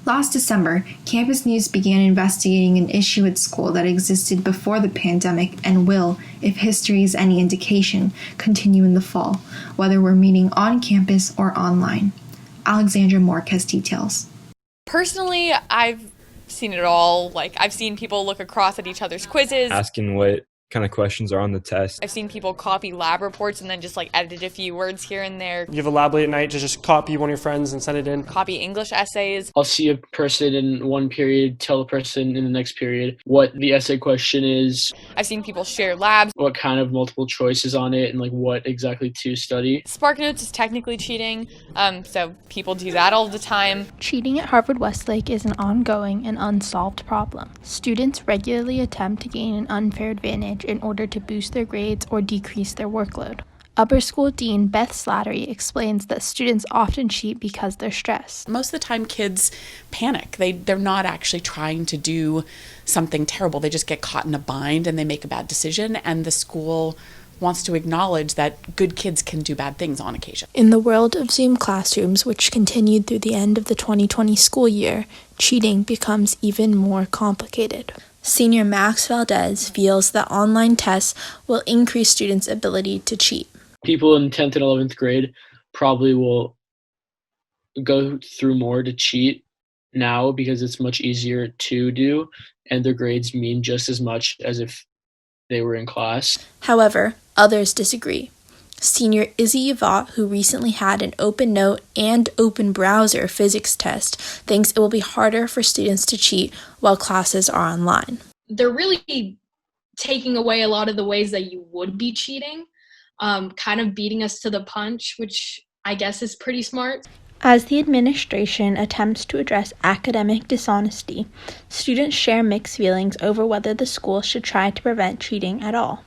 Last December, Campus News began investigating an issue at school that existed before the pandemic and will, if history is any indication, continue in the fall, whether we're meeting on campus or online. Alexandra Mork has details. Personally, I've seen it all. I've seen people look across at each other's quizzes, asking what kind of questions are on the test. I've seen people copy lab reports and then just edit a few words here and there. You have a lab late at night to just copy one of your friends and send it in. Copy English essays. I'll see a person in one period tell a person in the next period what the essay question is. I've seen people share labs. What kind of multiple choice is on it and what exactly to study. SparkNotes is technically cheating, so people do that all the time. Cheating at Harvard-Westlake is an ongoing and unsolved problem. Students regularly attempt to gain an unfair advantage in order to boost their grades or decrease their workload. Upper School Dean Beth Slattery explains that students often cheat because they're stressed. Most of the time kids panic. They're not actually trying to do something terrible. They just get caught in a bind and they make a bad decision, and the school wants to acknowledge that good kids can do bad things on occasion. In the world of Zoom classrooms, which continued through the end of the 2020 school year, cheating becomes even more complicated. Senior Max Valdez feels that online tests will increase students' ability to cheat. People in 10th and 11th grade probably will go through more to cheat now because it's much easier to do, and their grades mean just as much as if they were in class. However, others disagree. Senior Izzy Yvonne, who recently had an open note and open browser physics test, thinks it will be harder for students to cheat while classes are online. They're really taking away a lot of the ways that you would be cheating, kind of beating us to the punch, which I guess is pretty smart. As the administration attempts to address academic dishonesty, students share mixed feelings over whether the school should try to prevent cheating at all.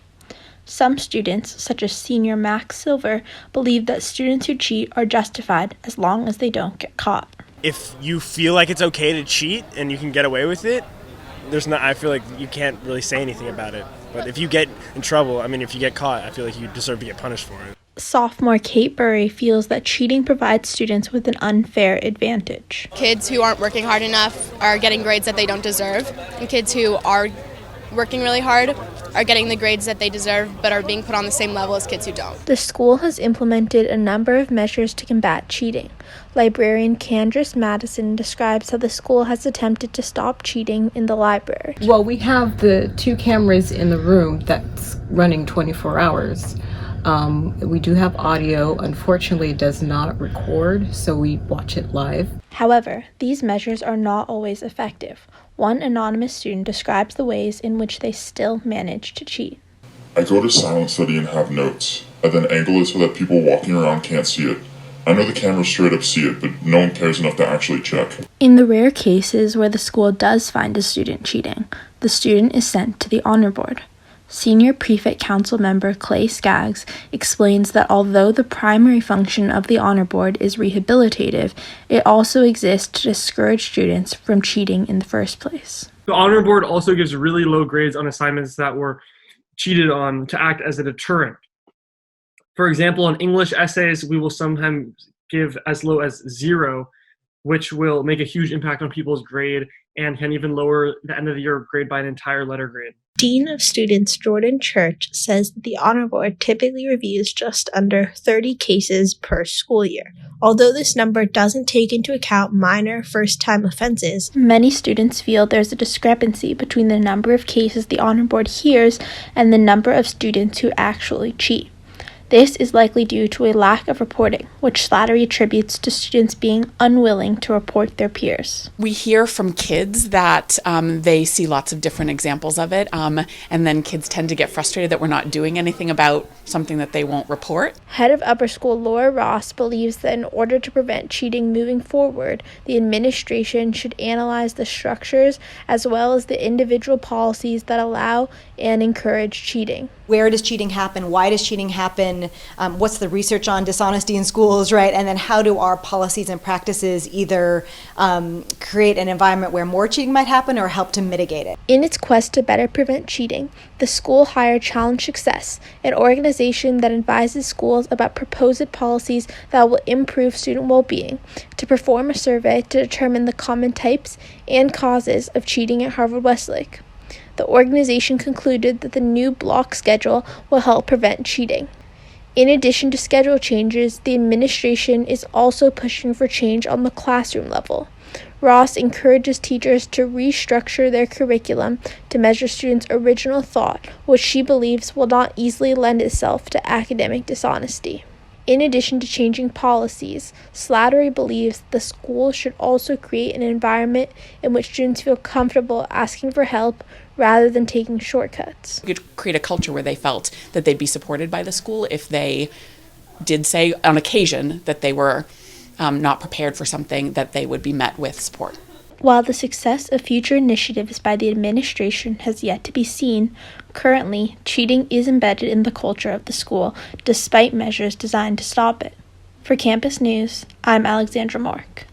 Some students, such as senior Max Silver, believe that students who cheat are justified as long as they don't get caught. If you feel like it's okay to cheat and you can get away with it, I feel like you can't really say anything about it. But if you get in trouble, if you get caught, I feel like you deserve to get punished for it. Sophomore Kate Burry feels that cheating provides students with an unfair advantage. Kids who aren't working hard enough are getting grades that they don't deserve, and kids who are working really hard are getting the grades that they deserve but are being put on the same level as kids who don't. The school has implemented a number of measures to combat cheating. Librarian Candace Madison describes how the school has attempted to stop cheating in the library. Well, we have the 2 cameras in the room that's running 24 hours. We do have audio. Unfortunately, it does not record, so we watch it live. However, these measures are not always effective. One anonymous student describes the ways in which they still manage to cheat. I go to silent study and have notes. I then angle it so that people walking around can't see it. I know the cameras straight up see it, but no one cares enough to actually check. In the rare cases where the school does find a student cheating, the student is sent to the honor board. Senior Prefect Council member Clay Skaggs explains that although the primary function of the honor board is rehabilitative, it also exists to discourage students from cheating in the first place. The honor board also gives really low grades on assignments that were cheated on to act as a deterrent. For example, on English essays, we will sometimes give as low as 0, which will make a huge impact on people's grade and can even lower the end of the year grade by an entire letter grade. Dean of Students Jordan Church says that the honor board typically reviews just under 30 cases per school year. Although this number doesn't take into account minor first-time offenses, many students feel there's a discrepancy between the number of cases the honor board hears and the number of students who actually cheat. This is likely due to a lack of reporting, which Slattery attributes to students being unwilling to report their peers. We hear from kids that they see lots of different examples of it, and then kids tend to get frustrated that we're not doing anything about something that they won't report. Head of Upper School Laura Ross believes that in order to prevent cheating moving forward, the administration should analyze the structures as well as the individual policies that allow and encourage cheating. Where does cheating happen? Why does cheating happen? in what's the research on dishonesty in schools, right? And then how do our policies and practices either create an environment where more cheating might happen or help to mitigate it? In its quest to better prevent cheating, the school hired Challenge Success, an organization that advises schools about proposed policies that will improve student well-being, to perform a survey to determine the common types and causes of cheating at Harvard-Westlake. The organization concluded that the new block schedule will help prevent cheating. In addition to schedule changes, the administration is also pushing for change on the classroom level. Ross encourages teachers to restructure their curriculum to measure students' original thought, which she believes will not easily lend itself to academic dishonesty. In addition to changing policies, Slattery believes the school should also create an environment in which students feel comfortable asking for help rather than taking shortcuts. You could create a culture where they felt that they'd be supported by the school if they did say on occasion that they were not prepared for something, that they would be met with support. While the success of future initiatives by the administration has yet to be seen, currently, cheating is embedded in the culture of the school, despite measures designed to stop it. For Campus News, I'm Alexandra Mark.